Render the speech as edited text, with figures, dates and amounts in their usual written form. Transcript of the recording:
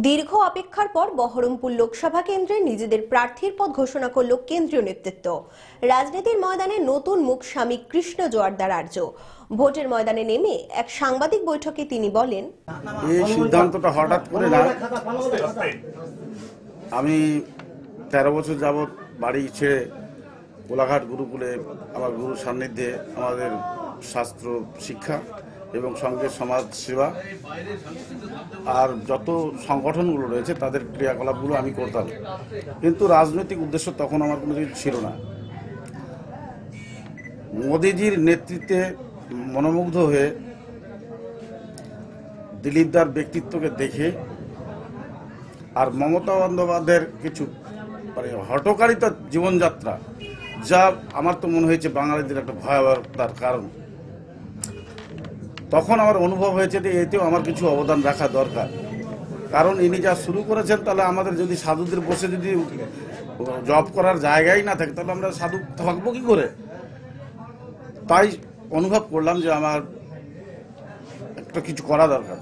দীর্ঘ অপেক্ষার পর বহরমপুর লোকসভা কেন্দ্রে নিজেদের প্রার্থীর পদ ঘোষণা করল কেন্দ্রীয় নেতৃত্ব। রাজনীতির ময়দানে নতুন মুখ স্বামী কৃষ্ণ জোয়ারদার আর্য। ভোটের ময়দানে নেমে এক সাংবাদিক বৈঠকে তিনি বলেন, এই সিদ্ধান্তটা হঠাৎ করে না, আমি 13 বছর যাবৎ বাড়ি ছেড়ে কোলাঘাট গুরুকুলে আমার গুরুর সান্নিধ্যে আমাদের শাস্ত্র শিক্ষা এবং সঙ্গে সমাজ সেবা আর যত সংগঠনগুলো রয়েছে তাদের ক্রিয়াকলাপগুলো আমি করতাম, কিন্তু রাজনৈতিক উদ্দেশ্য তখন আমার কোনো কিছু ছিল না। মোদিজির নেতৃত্বে মনোমুগ্ধ হয়ে দিলীপদার ব্যক্তিত্বকে দেখে আর মমতা বন্দ্যোপাধ্যায়ের কিছু হঠকারিতা জীবনযাত্রা, যা আমার তো মনে হয়েছে বাঙালিদের একটা ভয়াবহতার কারণ। তখন আমার অনুভব হয়েছে যে এতেও আমার কিছু অবদান রাখা দরকার, কারণ ইনি যা শুরু করেছেন তাহলে আমাদের যদি সাধুদের বসে যদি জব করার জায়গাই না থাকে তাহলে আমরা সাধু থাকবো কি করে। তাই অনুভব করলাম যে আমার একটা কিছু করা দরকার।